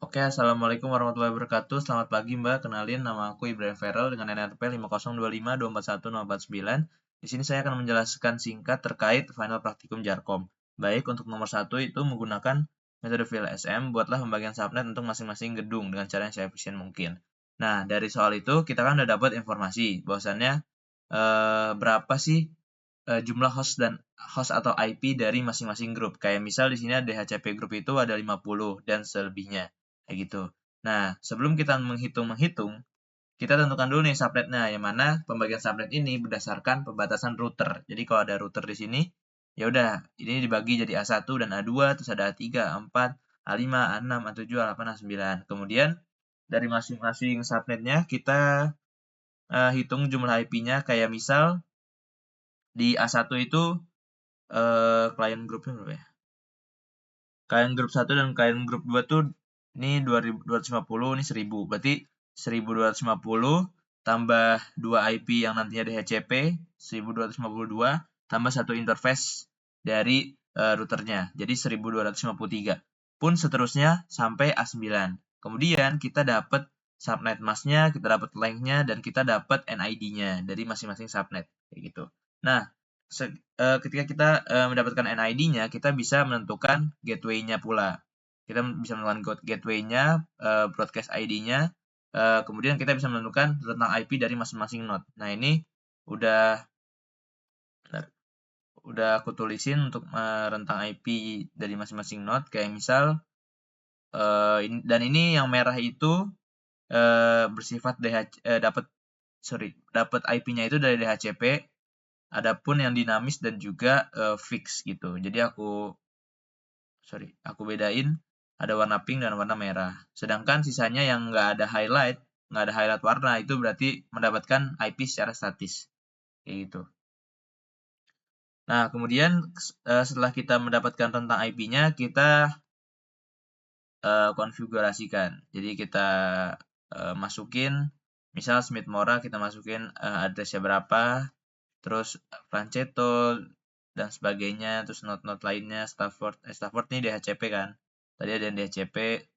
Oke, Assalamualaikum warahmatullahi wabarakatuh. Selamat pagi, Mbak. Kenalin, nama aku Ibrahim Feral dengan NRP 5025241 Di sini saya akan menjelaskan singkat terkait final praktikum Jarkom. Baik, untuk nomor satu itu menggunakan metode VLSM, buatlah pembagian subnet untuk masing-masing gedung dengan cara yang seefisien mungkin. Nah, dari soal itu kita kan udah dapat informasi bahwasannya berapa sih jumlah host atau IP dari masing-masing grup. Kayak misal di sini ada DHCP grup itu ada 50 dan selebihnya. Kayak gitu. Nah, sebelum kita menghitung, kita tentukan dulu nih subnetnya, yang mana pembagian subnet ini berdasarkan pembatasan router. Jadi kalau ada router di sini, ya udah, ini dibagi jadi A1 dan A2, terus ada A3, A4, A5, A6, A7, A8, A9. Kemudian dari masing-masing subnetnya kita hitung jumlah IP-nya, kayak misal di A1 itu klien grupnya berapa ya? Klien grup 1 dan klien grup 2 tuh ini 2250, ini 1000. Berarti 1250 tambah 2 IP yang nantinya DHCP 1252 tambah 1 interface dari routernya. Jadi 1253. Pun seterusnya sampai A9. Kemudian kita dapat subnet masknya, kita dapat length-nya, dan kita dapat NID-nya dari masing-masing subnet. Kayak gitu. Nah, ketika kita mendapatkan NID-nya, kita bisa menentukan gateway-nya pula. Kita bisa menentukan gateway-nya, broadcast ID-nya, kemudian kita bisa menentukan rentang IP dari masing-masing node. Nah, ini udah aku tulisin untuk rentang IP dari masing-masing node. Kayak misal, dan ini yang merah itu bersifat dapat IP-nya itu dari DHCP. Adapun yang dinamis dan juga fix gitu. Jadi aku bedain ada warna pink dan warna merah. Sedangkan sisanya yang nggak ada highlight warna, itu berarti mendapatkan IP secara statis. Kayak gitu. Nah, kemudian setelah kita mendapatkan rentang IP-nya, kita konfigurasikan. Jadi kita masukin, misal Smith Mora kita masukin address-nya berapa, terus Franceto dan sebagainya, terus not lainnya, Stafford ini DHCP kan. Tadi ada yang DHCP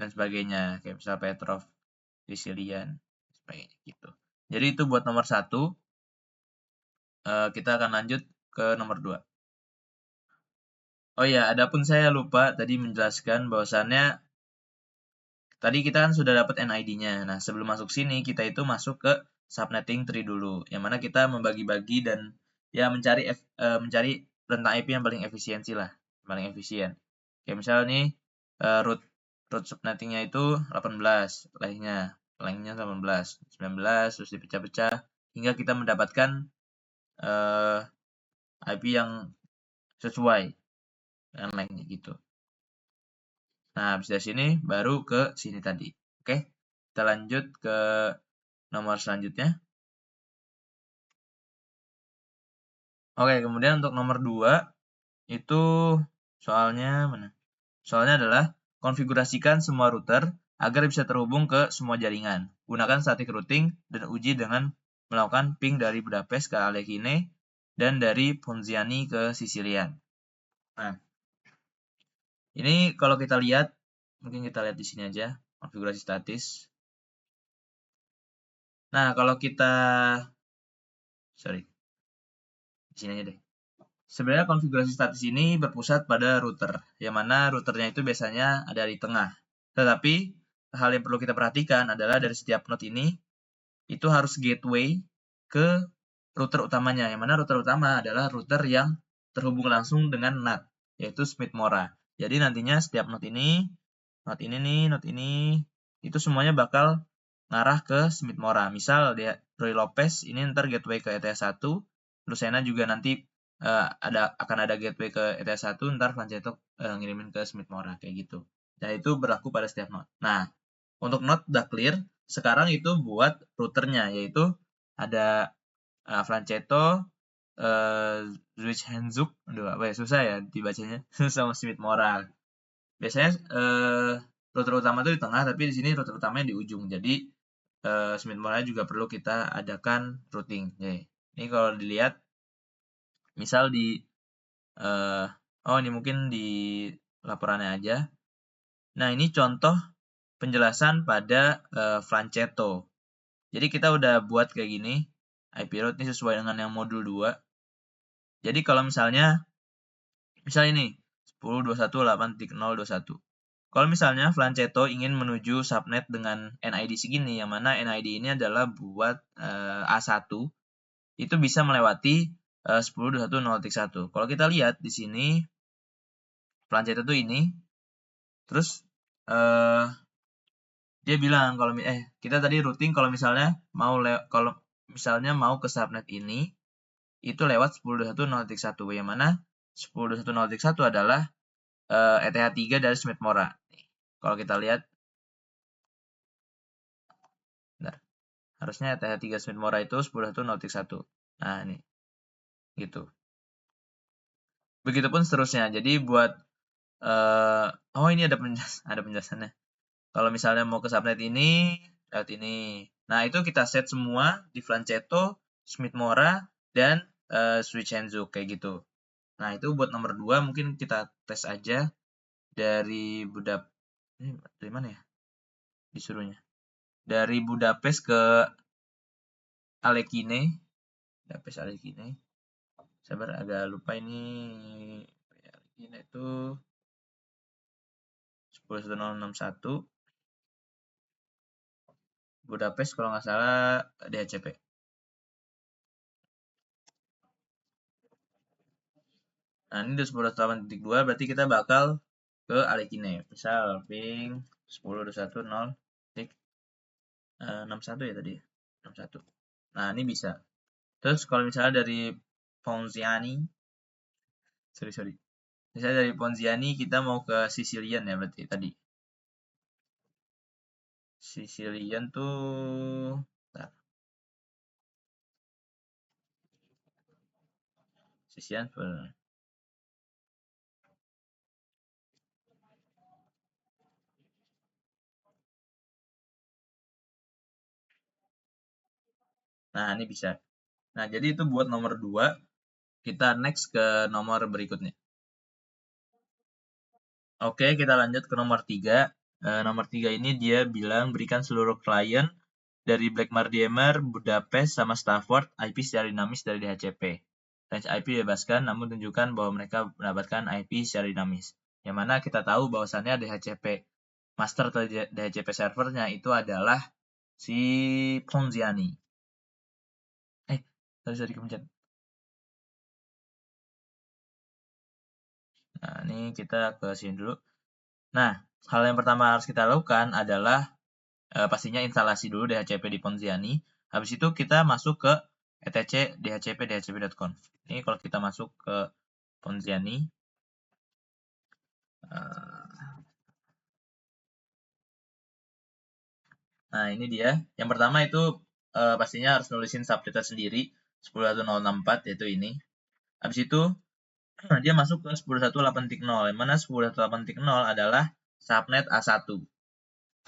dan sebagainya, kayak misal Petrov, Sicilian, sebagainya gitu. Jadi itu buat nomor satu. Kita akan lanjut ke nomor 2. Oh ya, adapun saya lupa tadi menjelaskan bahwasannya tadi kita kan sudah dapat NID-nya. Nah, sebelum masuk sini, kita itu masuk ke subnetting tree dulu, yang mana kita membagi-bagi dan ya mencari rentang IP yang paling efisiensi lah, paling efisien. Kayak misalnya nih, root subnettingnya itu 18, lengthnya 18, 19, terus dipecah-pecah, hingga kita mendapatkan IP yang sesuai dengan lengthnya gitu. Nah, habis dari sini baru ke sini tadi. Oke, kita lanjut ke nomor selanjutnya. Oke, kemudian untuk nomor 2 itu soalnya mana? Soalnya adalah konfigurasikan semua router agar bisa terhubung ke semua jaringan. Gunakan static routing dan uji dengan melakukan ping dari Budapest ke Alekhine dan dari Ponziani ke Sicilian. Nah, ini kalau kita lihat, mungkin kita lihat di sini aja, konfigurasi statis. Nah, kalau kita, di sini aja deh. Sebenarnya konfigurasi statis ini berpusat pada router, yang mana routernya itu biasanya ada di tengah. Tetapi, hal yang perlu kita perhatikan adalah dari setiap node ini, itu harus gateway ke router utamanya, yang mana router utama adalah router yang terhubung langsung dengan NAT, yaitu Smith Mora. Jadi nantinya setiap node ini itu semuanya bakal ngarah ke Smith Mora. Misal dia Roy Lopez ini ntar gateway ke ETH 1, Lucena juga nanti akan ada gateway ke ETH 1, ntar Franceto ngirimin ke Smith Mora kayak gitu. Dan itu berlaku pada setiap node. Nah, untuk node udah clear, sekarang itu buat routernya, yaitu ada Franceto, Zwischenzug, aduh apa ya, susah ya dibacanya, sama Smith Mora. Biasanya router utama itu di tengah, tapi di sini router utamanya di ujung. Jadi Smith Mora juga perlu kita adakan routing. Ini kalau dilihat, misal di ini mungkin di laporannya aja. Nah, ini contoh penjelasan pada Franceto. Jadi kita udah buat kayak gini. IP route ini sesuai dengan yang modul 2. Jadi kalau misalnya ini 10.21.8.0.21. Kalau misalnya Franceto ingin menuju subnet dengan NID segini, yang mana NID ini adalah buat A1, itu bisa melewati 10.21.0.1. Kalau kita lihat di sini, Franceto itu ini, terus dia bilang kalau kita tadi routing kalau misalnya mau ke subnet ini itu lewat 10.21.0.1, yang mana 10.21.0.1 adalah ETH3 dari Smith Mora. Kalau kita lihat, bentar, harusnya ETH3 Smith Mora itu 10.21.0.1. Nah, ini gitu. Begitupun seterusnya. Jadi buat ini ada penjelasannya. Kalau misalnya mau ke subnet ini, lewat ini. Nah, itu kita set semua di Franceto, Smith Mora, dan Switch Henzuk kayak gitu. Nah, itu buat nomor 2 mungkin kita tes aja dari ini dari mana ya? Disuruhnya. Dari Budapest ke Alekine. Budapest Alekine. Sabar, agak lupa ini. Alekine itu 10.1061. Budapest kalau nggak salah DHCP. Nah, ini udah 10.8.2 berarti kita bakal ke Alekine. Misal ping 10.21.0.61 ya tadi. 61. Nah, ini bisa. Terus kalau misalnya dari Ponziani, sorry. Misalnya dari Ponziani kita mau ke Sicilian ya berarti tadi. Sicilian tuh, bentar. Sicilian Nah, ini bisa. Nah, jadi itu buat nomor 2. Kita next ke nomor berikutnya. Oke, kita lanjut ke nomor 3. Nomor 3 ini dia bilang berikan seluruh klien dari Blackmar DMR, Budapest, sama Stafford IP secara dinamis dari DHCP. Range IP bebaskan, namun tunjukkan bahwa mereka mendapatkan IP secara dinamis. Yang mana kita tahu bahwasannya DHCP master atau DHCP servernya itu adalah si Ponziani. Tadi kepencet. Nah, ini kita ke sini dulu. Nah, hal yang pertama harus kita lakukan adalah pastinya instalasi dulu DHCP di Ponziani. Habis itu kita masuk ke etc dhcp.conf. Ini kalau kita masuk ke Ponziani. Nah, ini dia. Yang pertama itu pastinya harus nulisin subdata sendiri 10.1.064 yaitu ini. Habis itu dia masuk ke 10.1.8.0, yang mana 10.1.8.0 adalah subnet A1.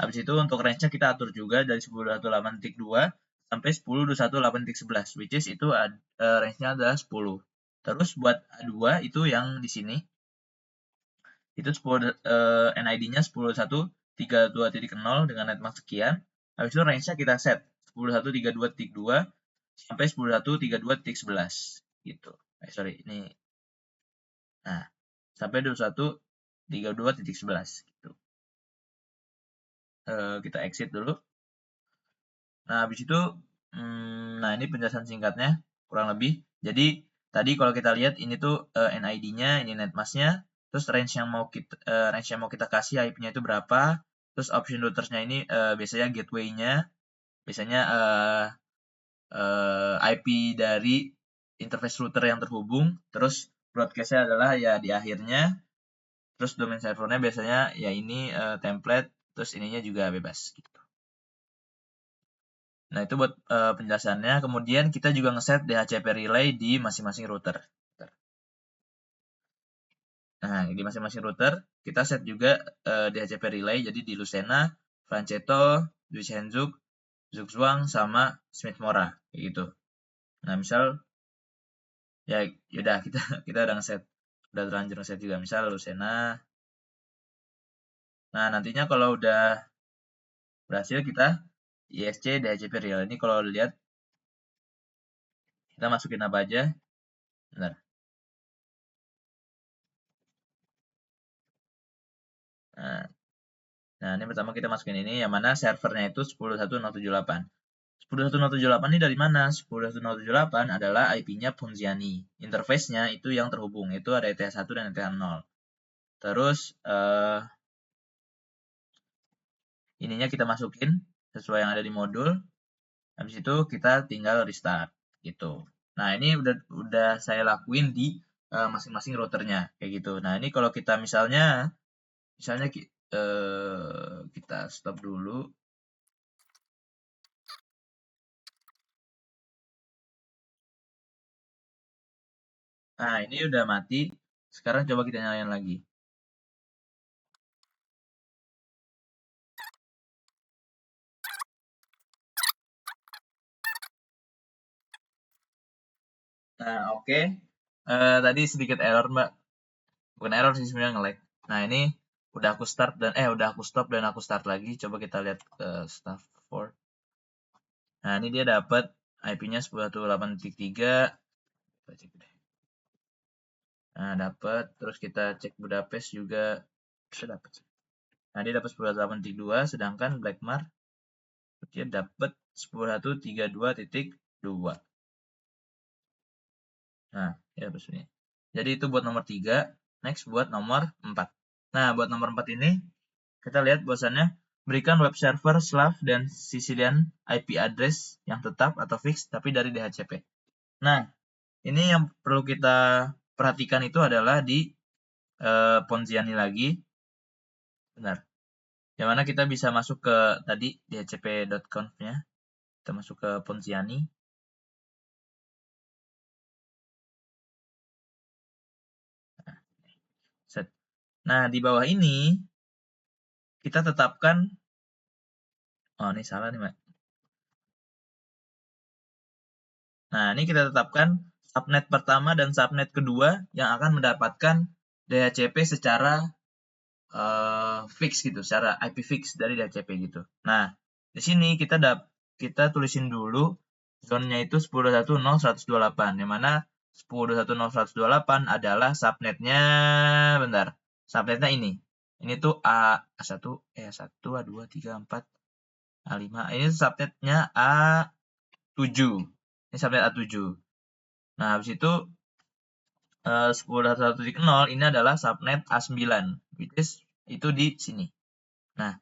Habis itu untuk range-nya kita atur juga dari 10.1.8.2 sampai 10.1.8.11, which is itu range-nya adalah 10. Terus buat A2 itu yang di sini, itu NID-nya 10.1.32.0 dengan netmask sekian. Habis itu range-nya kita set 10.1.32.2 sampai 10.1.32.11 gitu. Ini. Nah, sampai 21.32.11 gitu. Kita exit dulu. Nah, habis itu ini penjelasan singkatnya kurang lebih. Jadi tadi kalau kita lihat ini tuh NID-nya, ini netmask-nya, terus range yang mau kita kasih IP-nya itu berapa, terus option routers-nya ini biasanya gateway-nya, biasanya IP dari interface router yang terhubung, terus broadcast-nya adalah ya di akhirnya, terus domain servernya biasanya ya ini template, terus ininya juga bebas gitu. Nah, itu buat penjelasannya. Kemudian kita juga ngeset DHCP relay di masing-masing router. Nah, di masing-masing router kita set juga DHCP relay. Jadi di Lucena, Franceto, Duishenzuk, Zugzwang, sama Smith Mora kayak gitu. Nah, misal ya udah kita udah ngeset, udah terlanjur ngeset juga. Misal Lucena, Nah, nantinya kalau udah berhasil kita ISC DHCP real. Ini kalau lihat kita masukin apa aja. Bentar. Nah, ini pertama kita masukin ini, yang mana servernya itu 10.1078. 10.1078 ini dari mana? 10.1078 adalah IP-nya Ponziani. Interface-nya itu yang terhubung, itu ada ETH1 dan ETH0. Terus, ininya kita masukin sesuai yang ada di modul. Habis itu kita tinggal restart, gitu. Nah, ini udah saya lakuin di masing-masing routernya, kayak gitu. Nah, ini kalau kita misalnya kita stop dulu. Nah, ini udah mati. Sekarang coba kita nyalain lagi. Nah, oke. Tadi sedikit error, Mbak. Bukan error sih, sebenarnya nge-lag. Nah, ini udah aku stop dan aku start lagi. Coba kita lihat staff for. Nah, ini dia dapat IP-nya 10.8.3. Kita cek deh. Nah, dapat. Terus kita cek Budapest juga bisa dapat. Nah, dia dapat 10.8.2, sedangkan Blackmar dia dapat 10.132.2. Nah, ya begini. Jadi itu buat nomor 3. Next buat nomor 4. Nah, buat nomor 4 ini kita lihat bahwasannya berikan web server Slav dan Sicilian IP address yang tetap atau fix tapi dari DHCP. Nah, ini yang perlu kita perhatikan itu adalah di Ponziani lagi. Benar. Yang mana kita bisa masuk ke tadi dhcp.conf-nya. Kita masuk ke Ponziani. Nah, di bawah ini kita tetapkan, oh ini salah nih, Mbak. Nah, ini kita tetapkan subnet pertama dan subnet kedua yang akan mendapatkan DHCP secara fix gitu, secara IP fix dari DHCP gitu. Nah, di sini kita tulisin dulu zone-nya itu 10.1.0.128, yang mana 10.1.0.128 adalah subnetnya, bentar, subnetnya ini. Ini tuh A1, A1, A2, 3, 4, A5. Ini subnetnya A7. Ini subnet A7. Nah, habis itu 10.1.0 ini adalah subnet A9, which is itu di sini. Nah,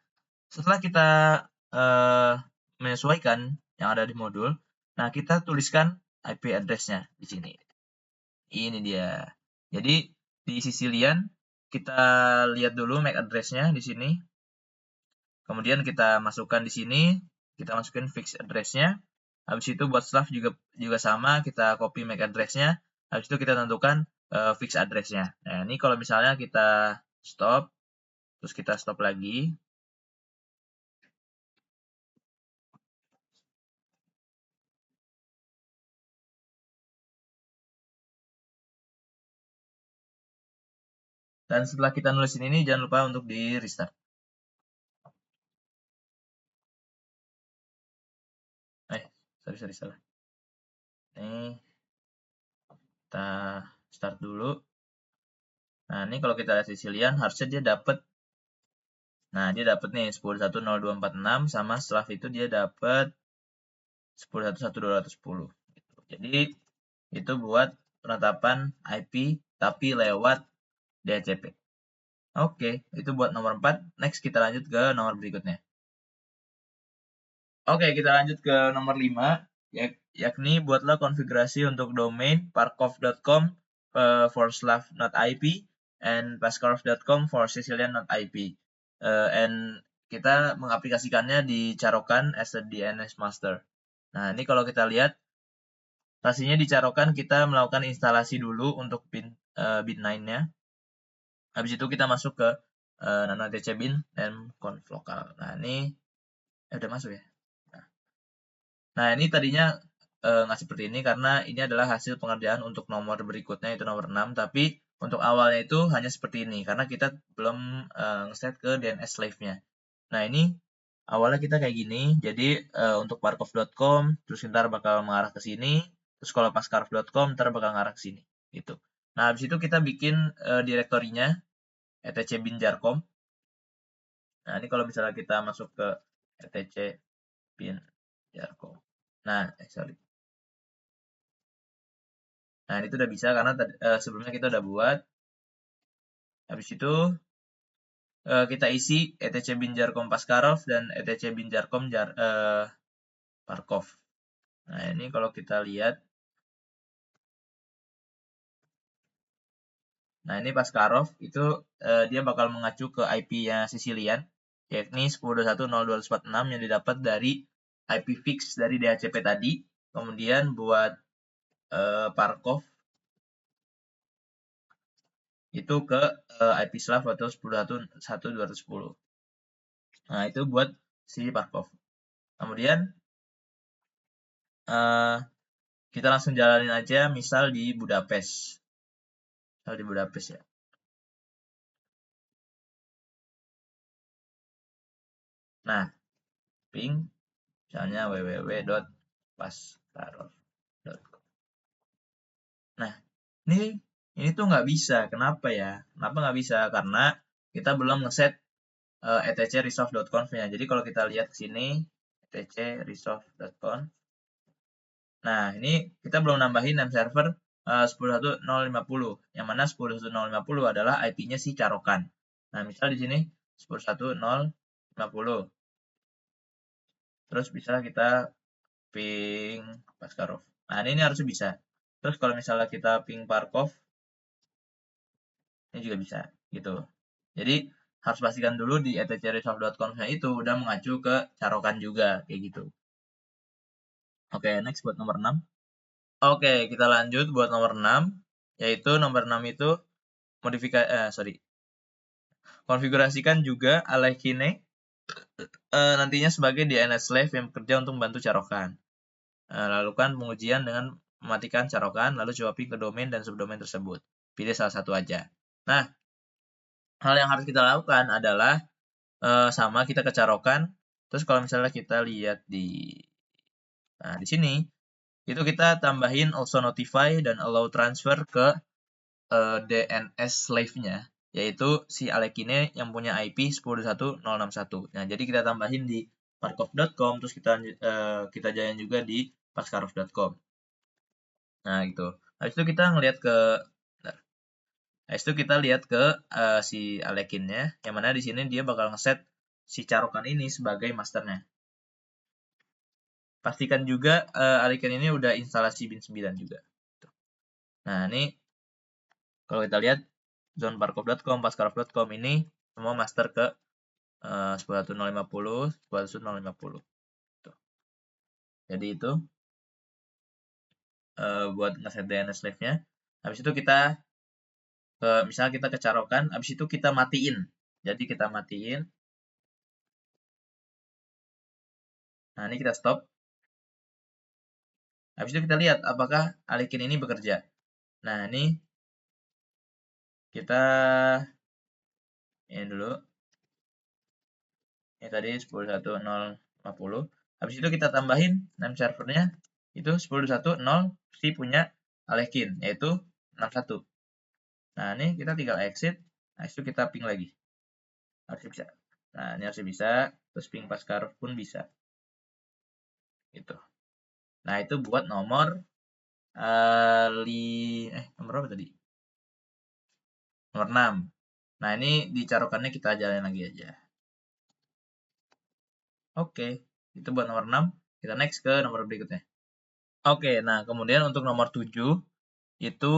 setelah kita menyesuaikan yang ada di modul, nah kita tuliskan IP address-nya di sini. Ini dia. Jadi di Sicilian kita lihat dulu MAC address-nya di sini. Kemudian kita masukkan di sini, kita masukin fix address-nya. Habis itu buat Slav juga sama, kita copy MAC address-nya. Habis itu kita tentukan fix address-nya. Nah, ini kalau misalnya kita stop, terus kita stop lagi. Dan setelah kita nulisin ini, jangan lupa untuk di restart. Sorry, salah. Ini kita start dulu. Nah, ini kalau kita lihat Sicilian, harusnya dia dapat. Nah, dia dapat nih 10.1.0.246 sama Slav itu dia dapat 10.1.1.210. Jadi, itu buat penetapan IP tapi lewat DHCP. Oke, itu buat nomor 4. Next, kita lanjut ke nomor berikutnya. Oke, kita lanjut ke nomor 5, yakni buatlah konfigurasi untuk domain parkov.com for slav.ip and pascarov.com for sicilian.ip. And kita mengaplikasikannya di Carokan as a DNS master. Nah, ini kalau kita lihat, pastinya di Carokan kita melakukan instalasi dulu untuk bin9-nya. Habis itu kita masuk ke nano etc bin dan conf lokal. Nah, ini udah masuk ya. Nah, ini tadinya nggak seperti ini karena ini adalah hasil pengerjaan untuk nomor berikutnya, itu nomor 6. Tapi untuk awalnya itu hanya seperti ini, karena kita belum nge-set ke DNS slave-nya. Nah, ini awalnya kita kayak gini, jadi untuk parkov.com, terus ntar bakal mengarah ke sini, terus kalau pascarv.com, ntar bakal mengarah ke sini, gitu. Nah, habis itu kita bikin direktorinya, etc bin jarcom. Nah, ini kalau misalnya kita masuk ke etc bin jarcom. Nah, sorry. Nah, ini tuh udah bisa karena sebelumnya kita udah buat. Habis itu kita isi etc bin jarcom pascarov dan etc bin jarcom parkov. Nah, ini kalau kita lihat, nah ini pascarov itu dia bakal mengacu ke IP-nya Sicilian, yakni 10.21.0246 yang didapat dari IP fix dari DHCP tadi. Kemudian buat parkov itu ke IP slav atau 10.1.1.210. Nah, itu buat si parkov. Kemudian kita langsung jalanin aja misal di Budapest. Misal di Budapest ya. Nah, ping misalnya www.pascarov.com. Nah, ini tuh nggak bisa. Kenapa ya? Kenapa nggak bisa? Karena kita belum ngeset etc.resolve.conf-nya. Jadi kalau kita lihat ke sini, etc.resolve.conf. Nah, ini kita belum nambahin name server 10.1.050, yang mana 10.1.050 adalah IP-nya si carokan. Nah, misal di sini 10.1.050. Terus bisa kita ping pascarov. Nah, ini harusnya bisa. Terus kalau misalnya kita ping parkov, ini juga bisa, gitu. Jadi, harus pastikan dulu di etc.resolve.conf-nya itu udah mengacu ke carokan juga, kayak gitu. Oke, next buat nomor 6. Oke, kita lanjut buat nomor 6, yaitu nomor 6 itu konfigurasikan juga Alekine nantinya sebagai DNS slave yang bekerja untuk membantu carokan. Lakukan pengujian dengan mematikan carokan, lalu coba ping ke domain dan subdomain tersebut. Pilih salah satu aja. Nah, hal yang harus kita lakukan adalah sama kita ke carokan. Terus kalau misalnya kita lihat di sini, itu kita tambahin also notify dan allow transfer ke DNS slave-nya, yaitu si Alekine yang punya IP 10.1.061. Nah, jadi kita tambahin di parkov.com, terus kita jalan juga di pascarov.com. Nah, gitu. Habis itu kita ngelihat ke Habis itu kita lihat ke si Alekinnya, yang mana di sini dia bakal ngeset si carokan ini sebagai masternya. Pastikan juga Alekin ini udah instalasi bin 9 juga. Nah, ini kalau kita lihat zoneparkov.com, pascarov.com ini semua master ke 10.1.050, 10.1.050. Tuh. Jadi itu buat ngeset DNS slave-nya. Habis itu kita misalnya kita kecarokan, habis itu kita matiin. Jadi kita matiin. Nah, ini kita stop. Habis itu kita lihat apakah Alekin ini bekerja. Nah, ini kita ini dulu. Ini tadi 10.1.050. Habis itu kita tambahin name servernya itu 10.1.0 si punya Alekin, yaitu 61. Nah, ini kita tinggal exit. Habis itu kita ping lagi. Harusnya bisa. Nah, ini harusnya bisa. Terus ping pascarov pun bisa. Gitu. Nah, itu buat nomor nomor berapa tadi? Nomor 6. Nah, ini dicarokannya kita jalanin lagi aja. Oke, itu buat nomor 6. Kita next ke nomor berikutnya. Oke, nah kemudian untuk nomor 7, itu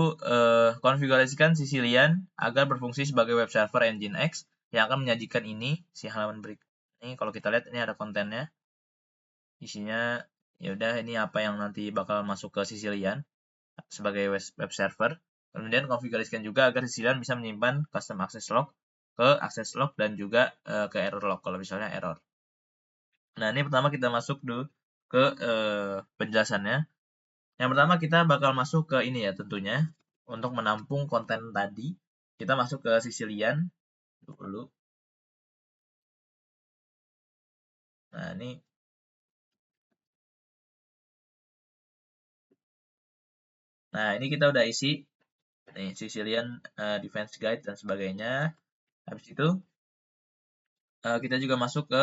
konfigurasikan Sicilian agar berfungsi sebagai web server Nginx yang akan menyajikan ini, si halaman berikut. Ini kalau kita lihat ini ada kontennya. Isinya ya udah ini apa yang nanti bakal masuk ke Sicilian sebagai web server. Kemudian konfigurasikan juga agar Sicilian bisa menyimpan custom access log ke access log dan juga ke error log kalau misalnya error. Nah, ini pertama kita masuk dulu ke penjelasannya. Yang pertama kita bakal masuk ke ini ya tentunya. untuk menampung konten tadi, kita masuk ke Sicilian dulu. Nah, ini kita udah isi nih Sicilian Defense Guide dan sebagainya. Habis itu kita juga masuk ke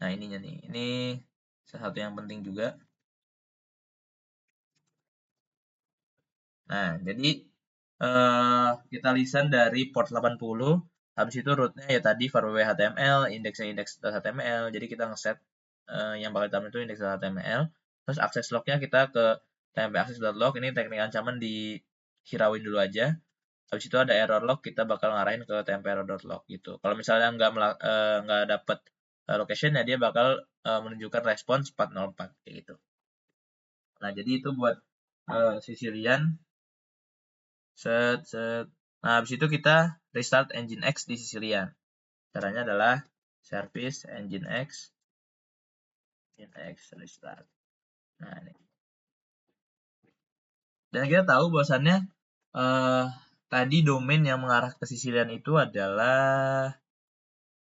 ininya nih. Ini salah satu yang penting juga. Nah, jadi kita listen dari port 80, habis itu root-nya ya tadi var HTML, indeksnya index.html, jadi kita ngeset yang bakal ditampilkan itu index.html, terus akses log-nya kita ke tmp access.log, ini teknik ancaman dihirauin dulu aja, habis itu ada error log, kita bakal ngarahin ke tmp error.log gitu. Kalau misalnya nggak dapet location ya dia bakal menunjukkan respons 404 kayak gitu. Nah, jadi itu buat Sicilian. Set. Nah, habis itu kita restart Nginx di Sicilian. Caranya adalah service Nginx restart. Nah, ini. Dan kita tahu bahwasannya tadi domain yang mengarah ke Sicilian itu adalah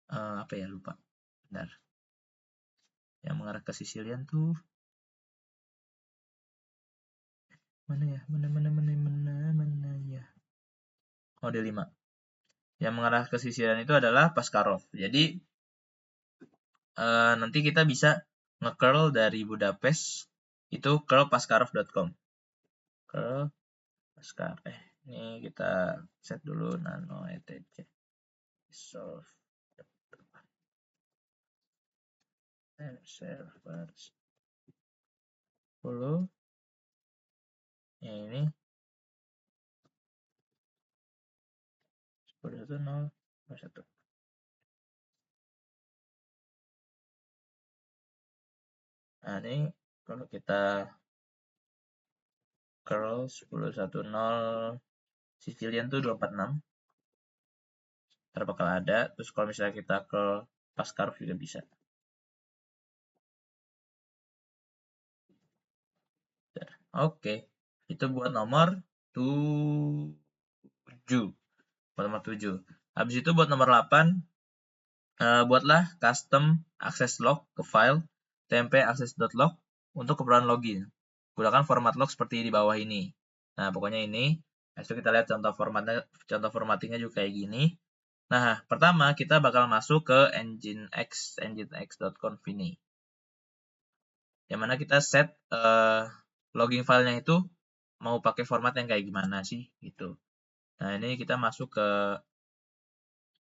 apa ya, lupa. Bentar. Yang mengarah ke Sicilian tuh mana ya? Mana ya? Oh, D5. Yang mengarah ke Sicilian itu adalah Pascarov. Jadi nanti kita bisa nge-curl dari Budapest itu curl pascarov.com. Curl pascar. Ini kita set dulu nano etc. Solve servers. Follow. Ya, ini 10.1.0.1. Nah, ini kalau kita curl 10.1.0 Sicilian tuh 246 ntar bakal ada. Terus kalau misalnya kita curl pascarov juga bisa. Oke, itu buat nomor 7. Buat nomor 7. Habis itu buat nomor 8, buatlah custom access log ke file tmp access.log untuk keperluan login. Gunakan format log seperti di bawah ini. Nah, pokoknya ini. Habis itu kita lihat contoh formattingnya juga kayak gini. Nah, pertama kita bakal masuk ke nginx.conf ini. Yang mana kita set logging filenya itu mau pakai format yang kayak gimana sih gitu. Nah, ini kita masuk ke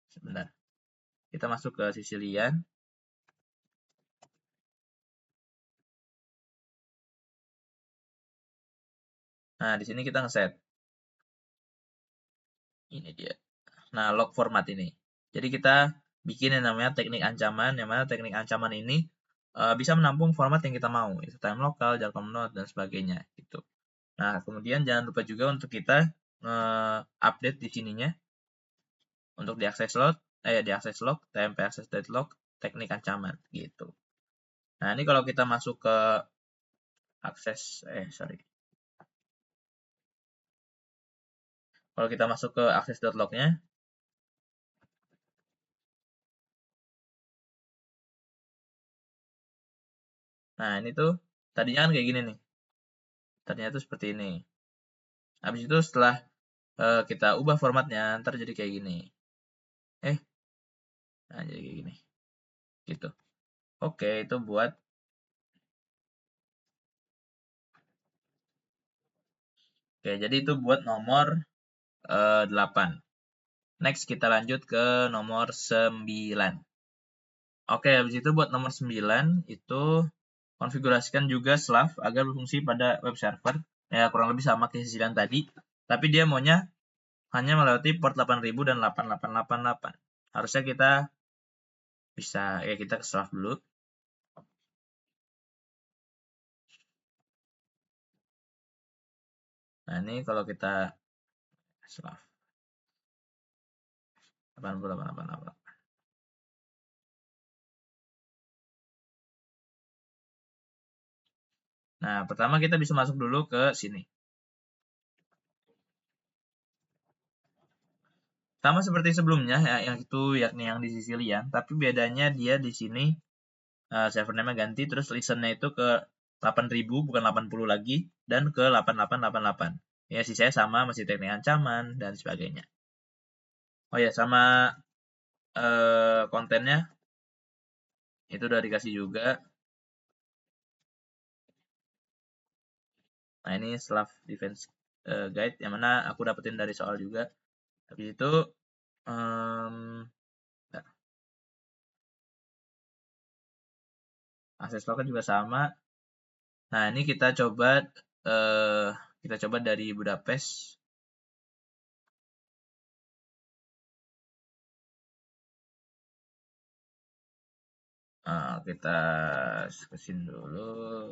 sebentar. Kita masuk ke Sicilian. Nah, di sini kita ngeset. Ini dia. Nah, log format ini. Jadi kita bikin yang namanya teknik ancaman, yang mana teknik ancaman ini bisa menampung format yang kita mau, itu time local, jarcom node, dan sebagainya gitu. Nah, kemudian jangan lupa juga untuk kita update di sininya untuk di access log, tmp access.log, teknik ancaman gitu. Nah, ini kalau kita masuk ke kalau kita masuk ke access.log-nya, nah ini tuh tadinya kan kayak gini nih. Tadinya tuh seperti ini. Habis itu setelah kita ubah formatnya, ntar jadi kayak gini. Nah, jadi kayak gini. Gitu. Oke, itu buat Oke, jadi itu buat nomor 8. Next kita lanjut ke nomor 9. Oke, habis itu buat nomor 9 itu konfigurasikan juga Slav agar berfungsi pada web server. Ya, kurang lebih sama kayak Sicilian tadi, tapi dia maunya hanya melewati port 8000 dan 8888. Harusnya kita bisa kita ke Slav dulu. Nah, ini kalau kita Slav 8888. Nah, pertama kita bisa masuk dulu ke sini. Sama seperti sebelumnya, ya, yang itu yakni yang di Sicilian, tapi bedanya dia di sini server name-nya ganti, terus listen-nya itu ke 8.000 bukan 80 lagi, dan ke 8888. Ya, sisanya sama, masih teknik ancaman, dan sebagainya. Oh ya, sama kontennya, itu udah dikasih juga. Nah, ini Slav Defense Guide, yang mana aku dapetin dari soal juga. Habis itu, akses token juga sama. Nah, ini kita coba dari Budapest. Kita kesini dulu.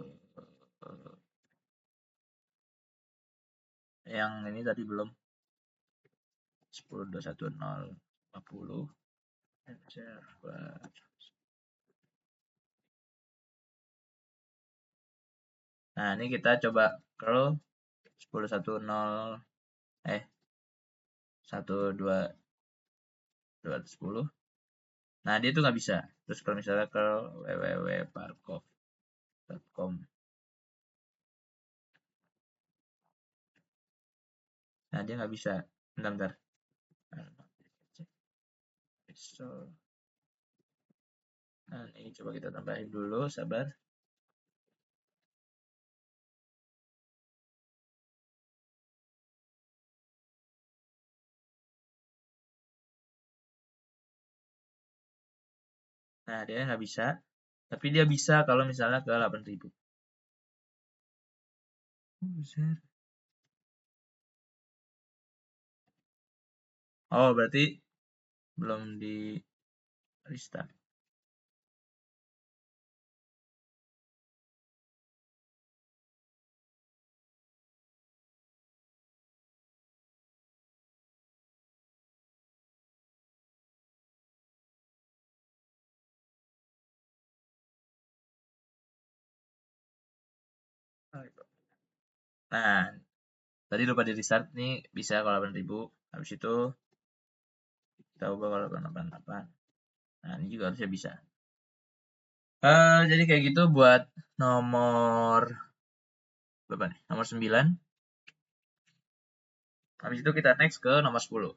Yang ini tadi belum. 10.21.050. Nah, ini kita coba curl 10.10 12.10. Nah, dia tuh nggak bisa. Terus kalau misalnya curl www.parkov.com. Nah, dia nggak bisa. Bentar. Nah, ini coba kita tambahin dulu, sabar. Nah, dia nggak bisa. Tapi dia bisa kalau misalnya ke 8.000. Oh, berarti belum di restart. Nah, tadi lupa di restart nih, bisa kalau 8.000. Habis itu kita ubah kalau 888. Nah, ini juga harusnya bisa. Jadi kayak gitu buat nomor berapa nih? Nomor 9. Habis itu kita next ke nomor 10.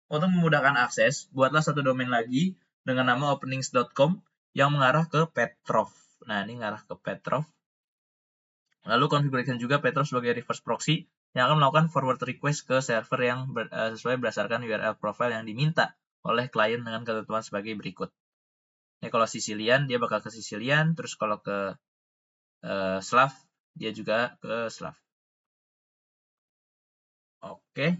Untuk memudahkan akses, buatlah satu domain lagi dengan nama openings.com yang mengarah ke Petrov. Nah, ini mengarah ke Petrov. Lalu konfigurasikan juga Petrov sebagai reverse proxy yang akan melakukan forward request ke server yang sesuai berdasarkan URL profile yang diminta oleh klien dengan ketentuan sebagai berikut. Ini kalau Sicilian, dia bakal ke Sicilian, terus kalau ke Slav, dia juga ke Slav. Oke.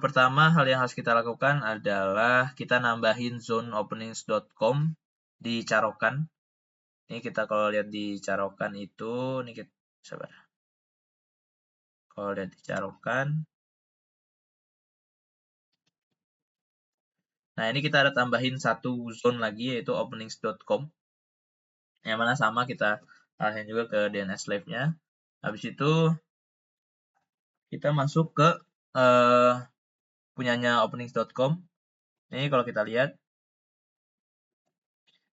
Pertama, hal yang harus kita lakukan adalah kita nambahin zone openings.com di carokan. Ini kita kalau lihat di carokan itu, ini kita, sabar. Kalau lihat di carokan, nah ini kita ada tambahin satu zone lagi yaitu openings.com. Yang mana sama kita arahin juga ke DNS Live-nya. Habis itu kita masuk ke punyanya openings.com. Ini kalau kita lihat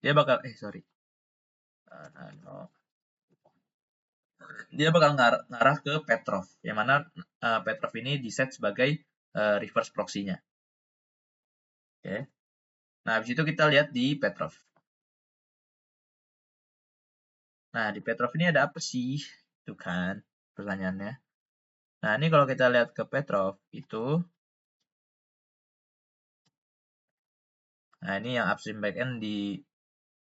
dia bakal dia bakal ngarah ke Petrov, yang mana Petrov ini di-set sebagai reverse proxy-nya. Oke. Nah, habis itu kita lihat di Petrov. Nah, di Petrov ini ada apa sih? Itu kan pertanyaannya. Nah, ini kalau kita lihat ke Petrov itu, nah ini yang upstream backend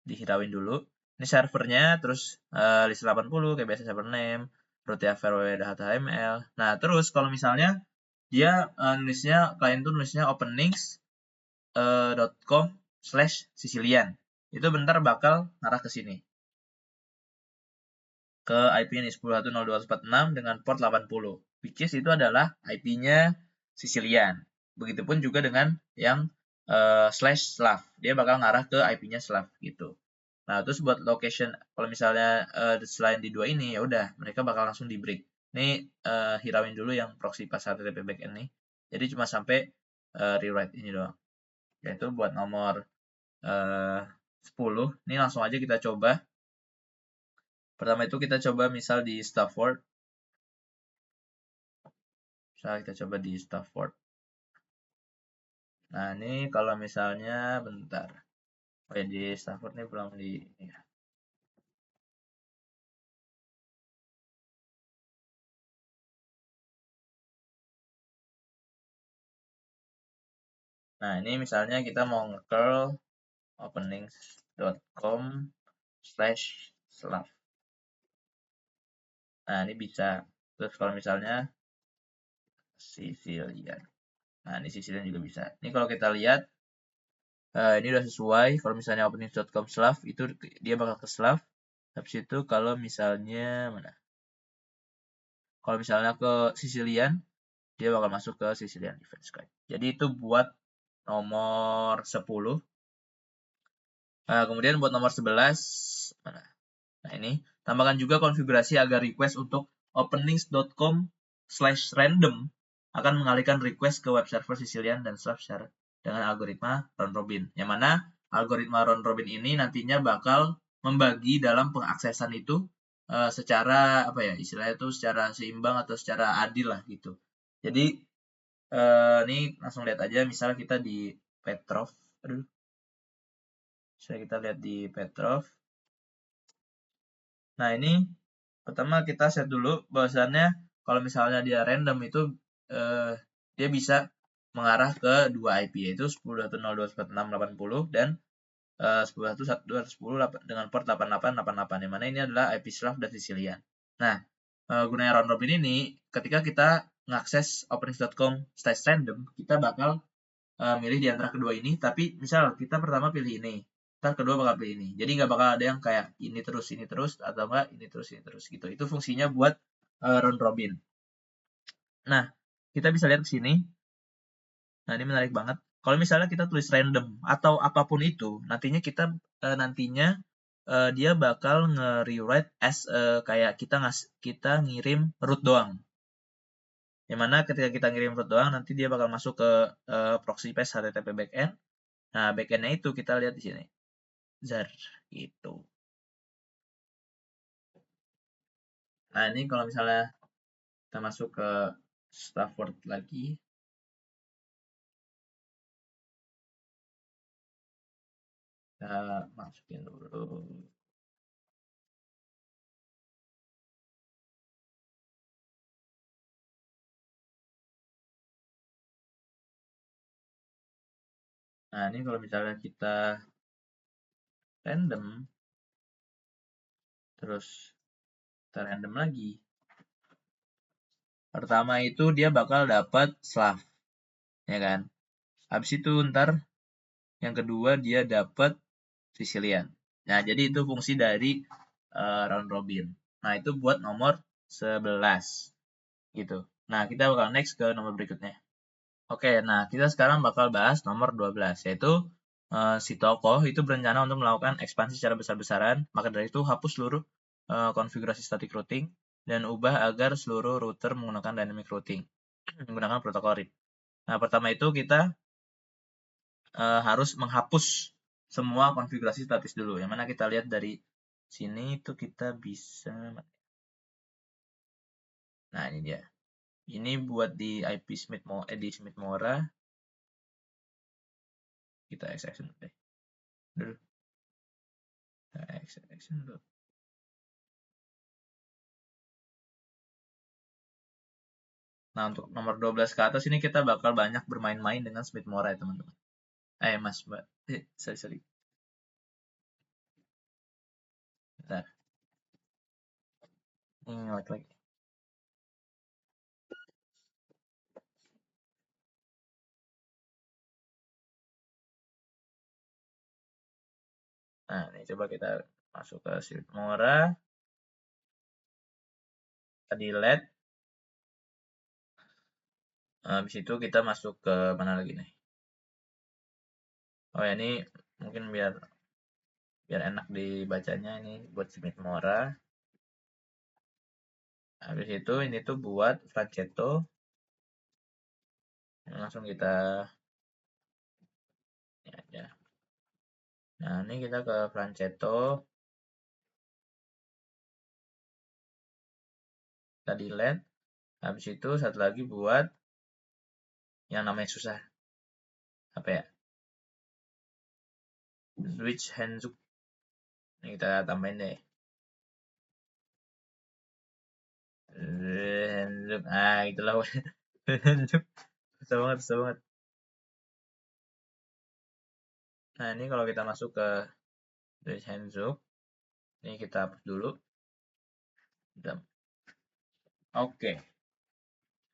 dihirauin dulu. Ini servernya, terus list 80, kayak biasa server name, root.html. Nah, terus kalau misalnya dia nulisnya, klien itu nulisnya openings.com/Sicilian. Itu bentar bakal ngarah ke sini. Ke IP ini 10.1.0.246 dengan port 80. Which is itu adalah IP-nya Sicilian. Begitupun juga dengan yang /slav. Dia bakal ngarah ke IP-nya slav gitu. Nah, terus buat location, kalau misalnya selain di dua ini, ya udah mereka bakal langsung di break. Ini hirauin dulu yang proxy pas HTTP backend nih. Jadi cuma sampai rewrite ini doang. Yaitu buat nomor 10. Ini langsung aja kita coba. Pertama itu kita coba misal di Stafford. Misal kita coba di Stafford. Nah, ini kalau misalnya bentar. Oh ya, di Stafford nih belum di ya. Nah, ini misalnya kita mau nge-curl openings.com/slav. Nah, ini bisa. Terus kalau misalnya Sicilian. Nah, ini Sicilian juga bisa. Ini kalau kita lihat, ini udah sesuai. Kalau misalnya openings.com/slav, itu dia bakal ke Slav. Habis itu kalau misalnya, mana? Kalau misalnya ke Sicilian, dia bakal masuk ke Sicilian Defense Guide. Jadi itu buat nomor 10. Nah, kemudian buat nomor 11, mana? Nah, ini tambahkan juga konfigurasi agar request untuk openings.com/random akan mengalihkan request ke web server Sicilian dan Slav share dengan algoritma round robin. Yang mana algoritma round robin ini nantinya bakal membagi dalam pengaksesan itu secara apa ya, istilahnya itu secara seimbang atau secara adil lah gitu. Jadi ini langsung lihat aja, misalnya kita di Petrov. Aduh. Bisa kita lihat di Petrov. Nah, ini pertama kita set dulu bahwasannya kalau misalnya dia random itu dia bisa mengarah ke dua IP, yaitu 10.102.146.80 dan 10.1.210 dengan port 8888, yang mana ini adalah IP Slav dan Sicilian. Nah, gunanya round robin ini, ketika kita ngakses openings.com/random, kita bakal milih di antara kedua ini, tapi misal kita pertama pilih ini, ntar kedua bakal pilih ini. Jadi nggak bakal ada yang kayak ini terus, atau enggak ini terus gitu. Itu fungsinya buat round robin. Nah, kita bisa lihat ke sini. Nah, ini menarik banget. Kalau misalnya kita tulis random atau apapun itu, nantinya dia bakal nge-rewrite as kayak kita ngirim root doang. Yang mana ketika kita ngirim root doang, nanti dia bakal masuk ke proxy path HTTP backend. Nah, backend-nya itu kita lihat di sini. Zar gitu. Nah, ini kalau misalnya kita masuk ke Stafford lagi, kita masukin dulu. Nah, ini kalau misalnya kita random, terus kita random lagi. Pertama itu dia bakal dapat Slav, ya kan? Habis itu ntar yang kedua dia dapat Sicilian. Nah, jadi itu fungsi dari round robin. Nah, itu buat nomor 11 gitu. Nah, kita bakal next ke nomor berikutnya. Oke, nah kita sekarang bakal bahas nomor 12, yaitu si tokoh itu berencana untuk melakukan ekspansi secara besar-besaran, maka dari itu hapus seluruh konfigurasi static routing dan ubah agar seluruh router menggunakan dynamic routing menggunakan protokol RIP. Nah, pertama itu kita harus menghapus semua konfigurasi statis dulu, yang mana kita lihat dari sini itu kita bisa, nah ini dia. Ini buat di IP di Smith Mora. Kita exception deh. Dulu. Exception dulu. Nah, untuk nomor 12 ke atas ini kita bakal banyak bermain-main dengan Smith Mora ya, teman-teman. Mas, Mbak. Sorry. Bentar. Ini lagi. Nah, ini coba kita masuk ke Smith Mora. Kita delete. Habis itu kita masuk ke mana lagi nih? Oh ya, ini mungkin biar enak dibacanya, ini buat Smith Mora. Habis itu ini tuh buat Franceto. Langsung kita ini aja. Nah, ini kita ke Franceto, kita delete. Habis itu satu lagi buat yang namanya susah. Apa ya? Switch Hanzuk. Ini kita tambahin deh. Hanzuk. Ah, itulah. Hanzuk. Susah banget, susah banget. Nah, ini kalau kita masuk ke Switch Hanzuk, ini kita hapus dulu. Oke.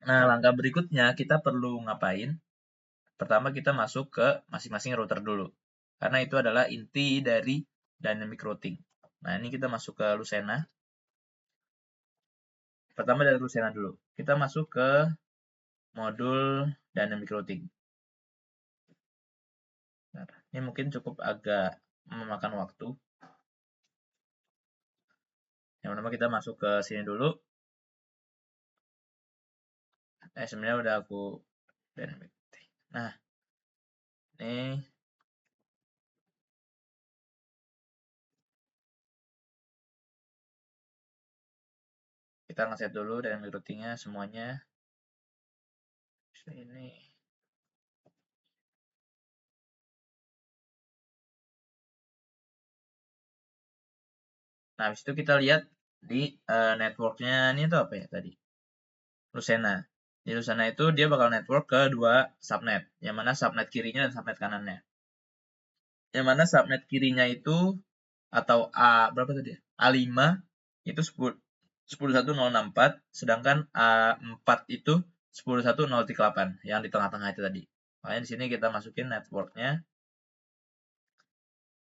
Nah, langkah berikutnya kita perlu ngapain? Pertama kita masuk ke masing-masing router dulu. Karena itu adalah inti dari dynamic routing. Nah, ini kita masuk ke Lucena. Pertama dari Lucena dulu. Kita masuk ke modul dynamic routing. Nah, ini mungkin cukup agak memakan waktu. Yang pertama kita masuk ke sini dulu. Sebenarnya udah aku dynamic routing. Nah, ini kita ngeset dulu dynamic routingnya semuanya. Ini. Nah, habis itu kita lihat di networknya ini tuh apa ya tadi? Lucena. Di Lucena itu dia bakal network ke dua subnet, yang mana subnet kirinya dan subnet kanannya. Yang mana subnet kirinya itu atau A berapa tadi? A5 itu 10.1.064, sedangkan A4 itu 10.1.038 yang di tengah-tengah itu tadi. Makanya di sini kita masukin networknya.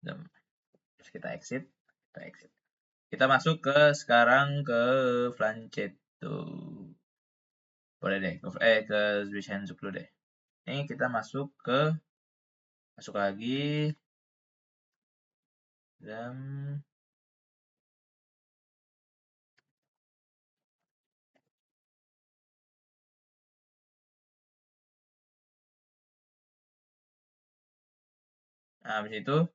Terus kita exit, kita masuk ke sekarang ke Flanceto. Boleh deh, ke Zwischenzuch dulu deh. Ini kita masuk lagi, dan nah, habis itu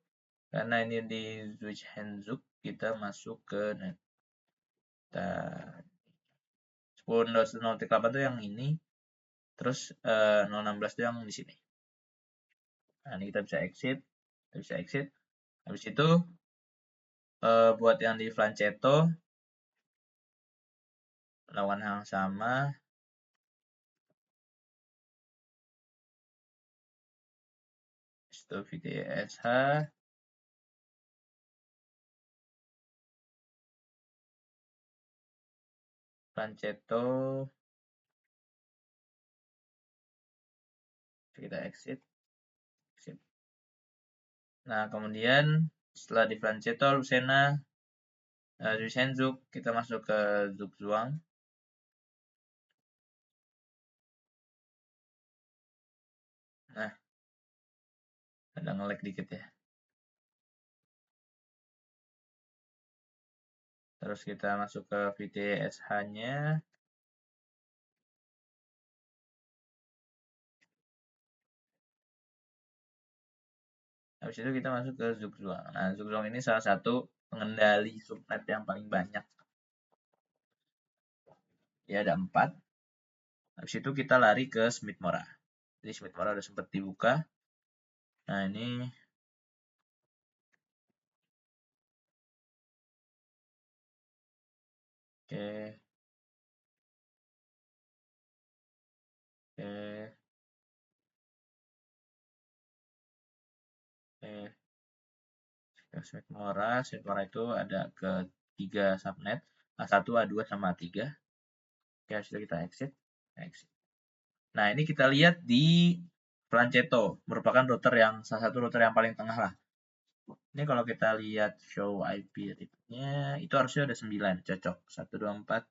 karena ini di Zwischenzuch, kita masuk ke data 10.038 itu yang ini, terus 016 itu yang di sini. Nah, ini kita bisa exit, Habis itu buat yang di Flanceto lawan hal yang sama. Itu VTSH, Flanceto, kita exit. Nah, kemudian setelah di Flanceto, Lucena, di Shenzhou, kita masuk ke Zhuang. Nah, ada nge-lag dikit ya. Terus kita masuk ke VTSH-nya. Habis itu kita masuk ke Zhuang. Nah, Zhuang ini salah satu pengendali subnet yang paling banyak. Ya, ada 4. Habis itu kita lari ke Smith Mora. Jadi Smith Mora udah sempat dibuka. Nah, ini oke. Smith Mora itu ada ke 3 subnet, A1, A2, sama A3. Oke, habis itu kita exit. Nah, ini kita lihat di Flanceto, merupakan salah satu router yang paling tengah lah. Ini kalau kita lihat show IP read-nya, itu harusnya ada 9, cocok. 1, 2, 4,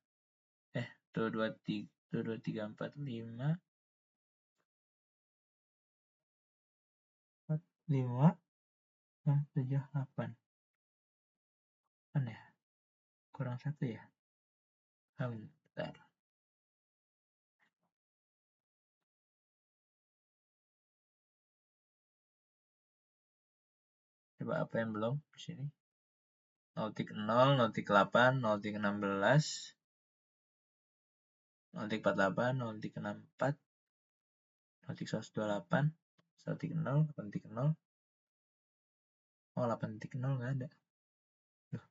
1, 2, 3, 1, 2, 3, 4, 5, 4, 5, 6, 7, 8. Kan ya? Kurang 1 ya? Bentar. Coba apa yang belum di sini? 0.0, 0.8, 0.16, 0.48, 0.64, 0.128, 1.0, 8.0. Oh, 8.0 nggak ada. Duh,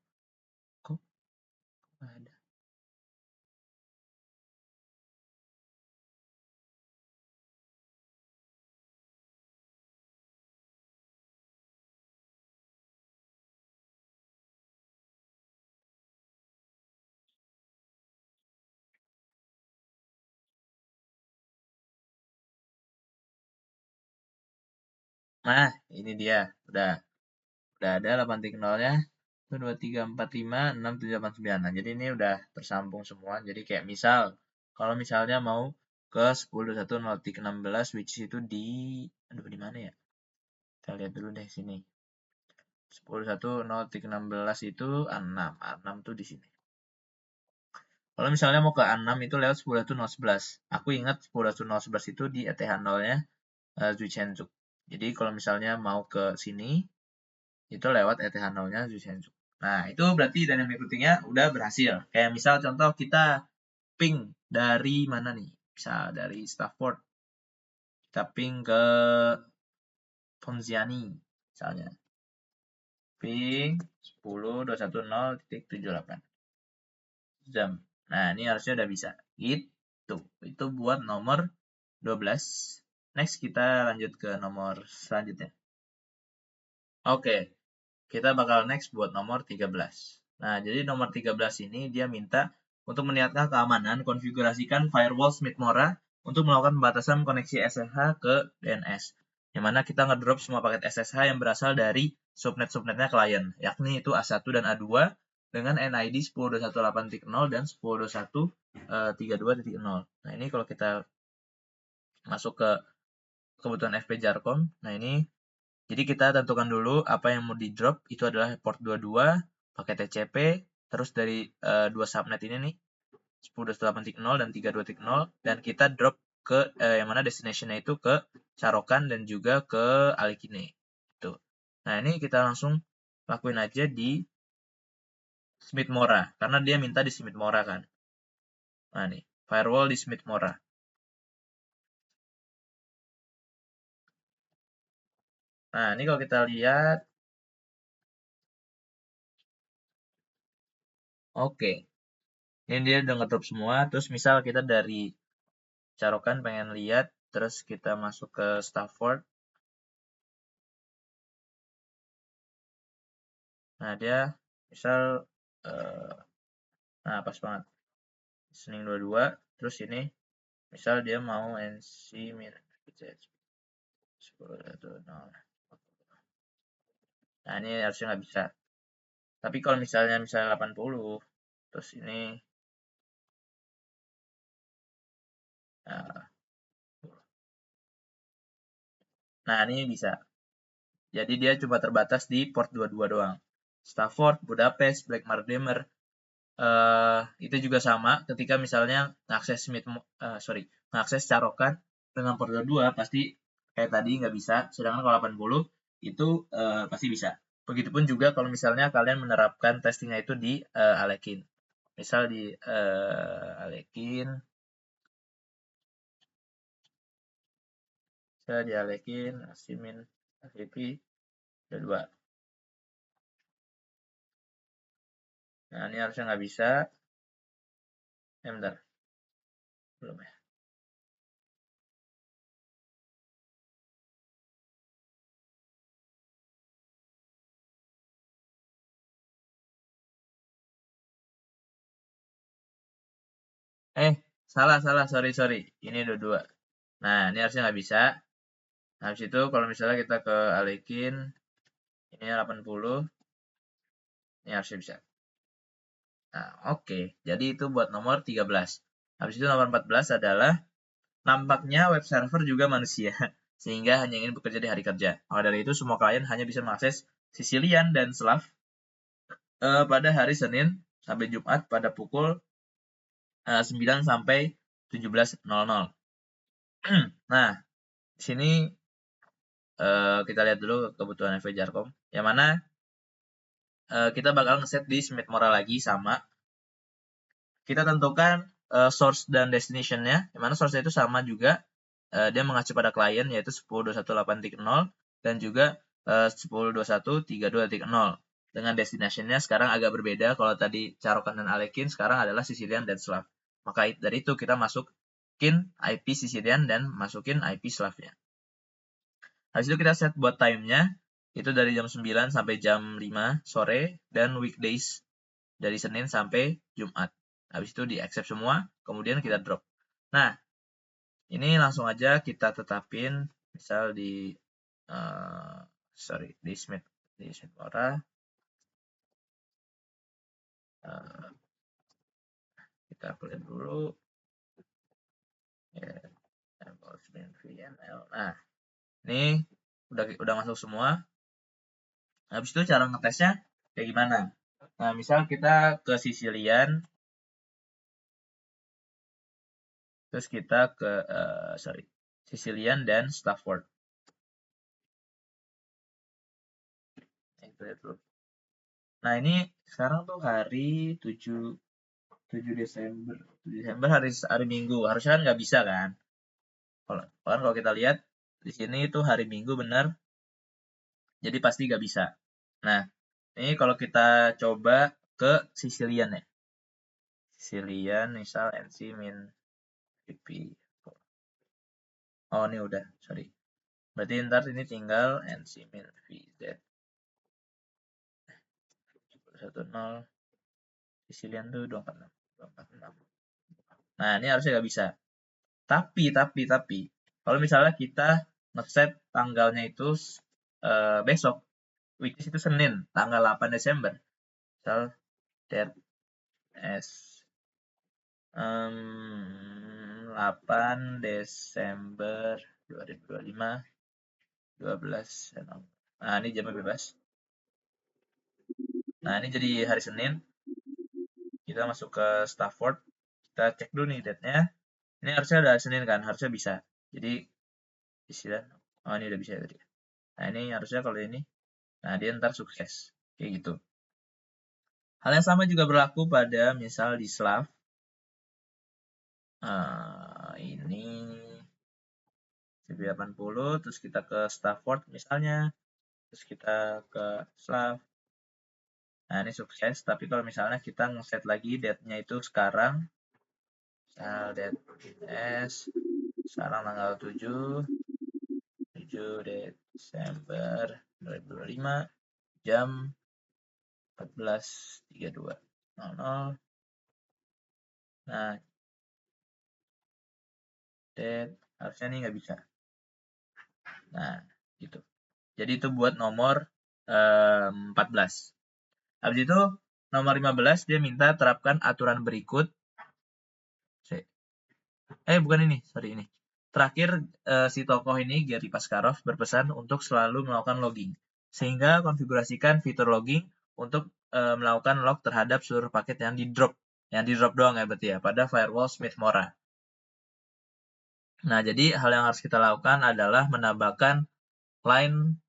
kok nggak ada? Nah, ini dia. Udah ada 8.0-nya. 1, 2, 3, 4, 5, 6, 7, 8, 9. Nah, jadi ini udah tersambung semua. Jadi kayak misal, kalau misalnya mau ke 10.1.0.16, which itu di, aduh di mana ya? Kita lihat dulu deh sini. 10.1.0.16 itu A6. A6 tuh di sini. Kalau misalnya mau ke A6 itu lewat 10.1.0.11. Aku ingat 10.1.0.11 itu di ETH0-nya Zuchenjuk. Jadi kalau misalnya mau ke sini, itu lewat ETH0-nya Zuchenjuk. Nah, itu berarti dynamic routing-nya udah berhasil. Kayak misal contoh kita ping dari mana nih? Bisa dari Stafford. Kita ping ke Ponziani misalnya. Ping 10.210.78 jam. Nah, ini harusnya udah bisa. Gitu. Itu buat nomor 12. Next kita lanjut ke nomor selanjutnya. Oke. Kita bakal next buat nomor 13. Nah, jadi nomor 13 ini dia minta untuk meningkatkan keamanan, konfigurasikan firewall Smith Mora untuk melakukan pembatasan koneksi SSH ke DNS. Yang mana kita ngedrop semua paket SSH yang berasal dari subnet-subnetnya klien, yakni itu A1 dan A2 dengan NID 10.21.8.0 dan 10.21.32.0. Nah, ini kalau kita masuk ke kebutuhan FP Jarcom, nah ini jadi kita tentukan dulu apa yang mau di drop, itu adalah port 22, pakai TCP, terus dari dua subnet ini nih, 10.8.0 dan 32.0, dan kita drop ke yang mana destination-nya itu ke Carokan dan juga ke Alikine. Gitu. Nah, ini kita langsung lakuin aja di Smith Mora, karena dia minta di Smith Mora kan. Nah, nih, firewall di Smith Mora. Nah, ini kalau kita lihat, oke. Ini dia udah ngedrop semua, terus misal kita dari Carokan pengen lihat, terus kita masuk ke Stafford. Nah, dia misal, nah pas banget, listening 22, terus ini, misal dia mau NC min 10.1.0. Nah, ini harusnya nggak bisa. Tapi kalau misalnya 80, terus ini, nah ini bisa. Jadi dia cuma terbatas di port 22 doang. Stafford, Budapest, Black Mardemer, itu juga sama ketika misalnya ngakses Carokan dengan port 22 pasti kayak tadi nggak bisa, sedangkan kalau 80 itu pasti bisa. Begitupun juga kalau misalnya kalian menerapkan testingnya itu di Alekin. Misal di Alekin, Asimin, ACP, ada 2. Nah, ini harusnya nggak bisa. Bentar. Belum ya. Salah, sorry. Ini udah 2. Nah, ini harusnya nggak bisa. Nah, habis itu kalau misalnya kita ke Alekin, ini 80, ini harusnya bisa. Nah, oke. Jadi itu buat nomor 13. Habis itu nomor 14 adalah nampaknya web server juga manusia, sehingga hanya ingin bekerja di hari kerja. Maka dari itu, semua klien hanya bisa mengakses Sicilian dan Slav pada hari Senin sampai Jumat pada pukul 9 sampai 17.00. Nah, di sini kita lihat dulu kebutuhan FV Jarkom. Yang mana kita bakal ngeset di Smith Mora lagi sama. Kita tentukan source dan destination-nya. Yang mana source-nya itu sama juga. Dia mengacu pada klien yaitu 10.21.8.0 dan juga 10.21.32.0. Dengan destination-nya sekarang agak berbeda. Kalau tadi Carokan dan Alekin, sekarang adalah Sicilian dan Slav. Maka dari itu kita masukin IP Sicilian dan masukin IP Slavnya. Habis itu kita set buat time-nya, itu dari jam 9 sampai jam 5 sore, dan weekdays dari Senin sampai Jumat. Habis itu di accept semua, kemudian kita drop. Nah, ini langsung aja kita tetapin, misal di di Smith Mora. Kita clear dulu. Nah, ini udah masuk semua. Habis itu cara ngetesnya kayak gimana? Nah, misal kita ke Sicilian, terus kita ke Sicilian dan Stafford. Nah, ini sekarang tuh hari 7 Desember. 7 Desember hari Minggu. Harusnya kan nggak bisa kan? Kalau kita lihat di sini itu hari Minggu benar. Jadi pasti nggak bisa. Nah, ini kalau kita coba ke Sicilian ya. Sicilian misal NC min VP. Oh, ini udah, sorry. Berarti ntar ini tinggal NC min VZ. 10 Sicilian tuh 246. Nah, ini harusnya nggak bisa. Tapi, kalau misalnya kita ngeset tanggalnya itu besok, which itu Senin, tanggal 8 Desember. Misal, that as 8 Desember 2025, 12. Nah, ini jamnya bebas. Nah, ini jadi hari Senin. Kita masuk ke Stafford. Kita cek dulu nih date-nya. Ini harusnya ada Senin kan, harusnya bisa. Jadi, oh ini udah bisa tadi. Nah, ini harusnya kalau ini, nah dia ntar sukses. Kayak gitu. Hal yang sama juga berlaku pada misal di Slav. Ini CB80, terus kita ke Stafford misalnya, terus kita ke Slav. Nah, ini sukses, tapi kalau misalnya kita ngeset lagi date-nya itu sekarang, misal date S, sekarang tanggal 7 Desember 2025, jam 14.32.00. Nah, date, harusnya ini nggak bisa. Nah, gitu. Jadi itu buat nomor 14. Habis itu nomor 15 dia minta terapkan aturan berikut. Bukan ini, sorry ini. Terakhir si tokoh ini Gary Kasparov berpesan untuk selalu melakukan logging, sehingga konfigurasikan fitur logging untuk melakukan log terhadap seluruh paket yang di drop doang ya berarti ya pada firewall Smith Mora. Nah, jadi hal yang harus kita lakukan adalah menambahkan line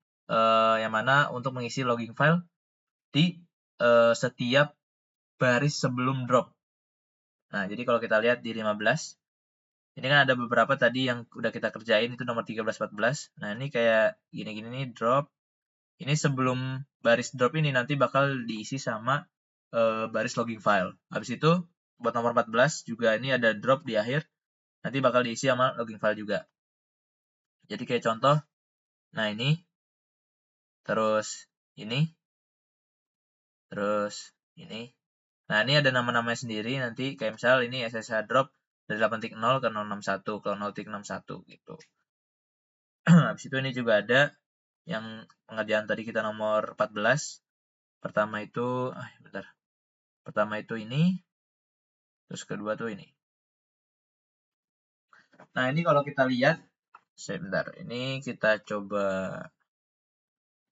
yang mana untuk mengisi logging file di setiap baris sebelum drop. Nah, jadi kalau kita lihat di 15, ini kan ada beberapa tadi yang udah kita kerjain, itu nomor 13, 14. Nah, ini kayak gini-gini nih, drop. Ini sebelum baris drop ini nanti bakal diisi sama baris logging file. Habis itu, buat nomor 14 juga ini ada drop di akhir, nanti bakal diisi sama logging file juga. Jadi kayak contoh, nah ini, terus ini, terus ini. Nah, ini ada nama-namanya sendiri, nanti kayak misal ini SSH drop dari 8.0 ke 061, ke 0.61 gitu. Habis itu ini juga ada yang pengerjaan tadi kita nomor 14. Pertama itu, Pertama itu ini, terus kedua tuh ini. Nah, ini kalau kita lihat, sebentar, ini kita coba,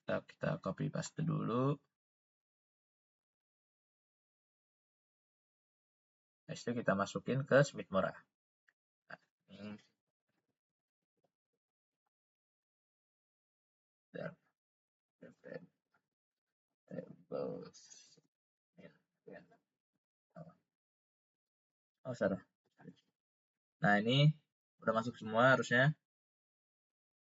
kita copy paste dulu. Habis itu kita masukin ke Smith Mora. Nah, ini. tables. Oh, salah. Nah, ini udah masuk semua harusnya.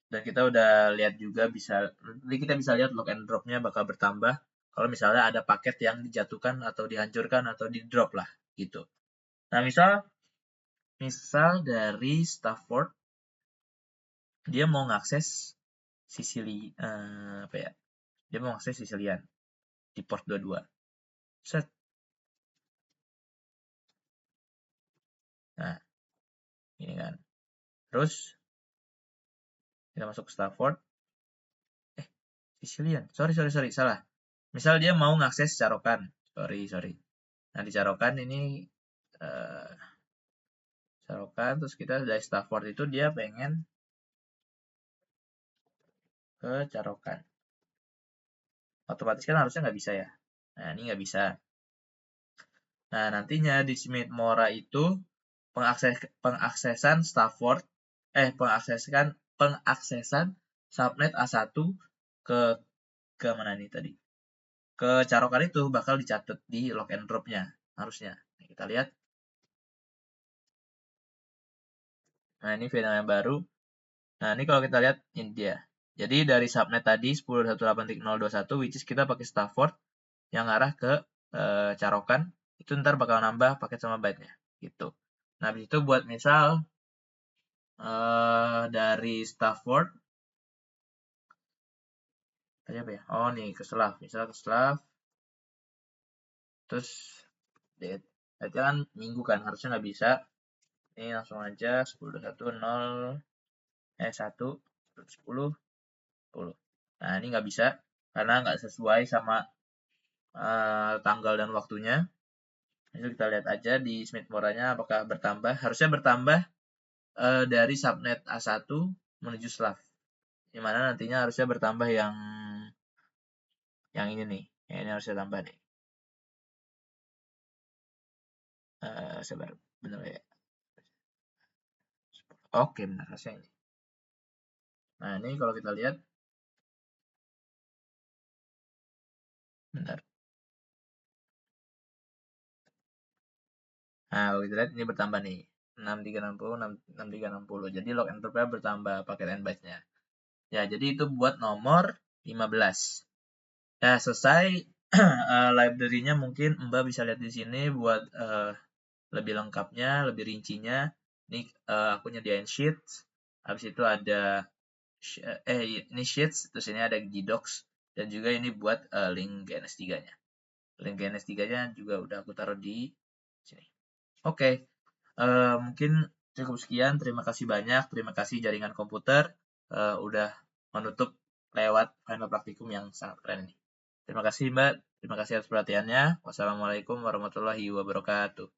Dan kita udah lihat juga jadi kita bisa lihat log and drop-nya bakal bertambah kalau misalnya ada paket yang dijatuhkan atau dihancurkan atau di drop lah gitu. Nah, misal dari Stafford dia mau ngakses apa ya? Dia mau ngakses Sicilian di port 22. Set. Nah, ini kan. Terus kita masuk ke Stafford. Sicilian. Sorry, salah. Misal dia mau ngakses Carokan. Sorry. Nah, di Carokan ini Carokan, terus kita dari Stafford itu dia pengen ke Carokan. Otomatis kan harusnya nggak bisa ya. Nah, ini nggak bisa. Nah, nantinya di Smith Mora itu pengaksesan Stafford, pengaksesan subnet A1 ke mana nih tadi? Ke Carokan itu bakal dicatat di log and drop-nya harusnya. Nah, kita lihat. Nah, ini VLAN yang baru. Nah, ini kalau kita lihat ini dia. Jadi dari subnet tadi 10.168.021 which is kita pakai Stafford yang arah ke Carokan, itu ntar bakal nambah paket sama byte-nya gitu. Nah, habis itu buat misal dari Stafford tadi apa ya? Oh, nih ke Slav. Misal ke Slav terus date. Berarti kan minggu kan, harusnya nggak bisa. Ini langsung aja 10.21.0 1 10 10. Nah, ini nggak bisa karena nggak sesuai sama tanggal dan waktunya. Itu kita lihat aja di Smith Mora-nya apakah bertambah. Harusnya bertambah dari subnet A1 menuju Slav. Dimana nantinya harusnya bertambah yang ini nih. Yang ini harusnya tambah nih. Sabar, bener ya. Oke, benar harusnya ini. Nah, ini kalau kita lihat, bentar. Nah, kalau kita lihat ini bertambah nih. 6360, 6360. Jadi log and drop-nya bertambah paket and bytes-nya. Ya, jadi itu buat nomor 15. Ya, selesai. Library-nya mungkin Mbak bisa lihat di sini buat lebih lengkapnya, lebih rincinya. Ini aku nyediain sheets. Habis itu ada ini sheets, terus ini ada Gdocs dan juga ini buat link GNS3-nya. Link GNS3-nya juga udah aku taruh di sini. Oke. Mungkin cukup sekian. Terima kasih banyak. Terima kasih Jaringan Komputer udah menutup lewat final praktikum yang sangat keren ini. Terima kasih Mbak. Terima kasih atas perhatiannya. Wassalamualaikum warahmatullahi wabarakatuh.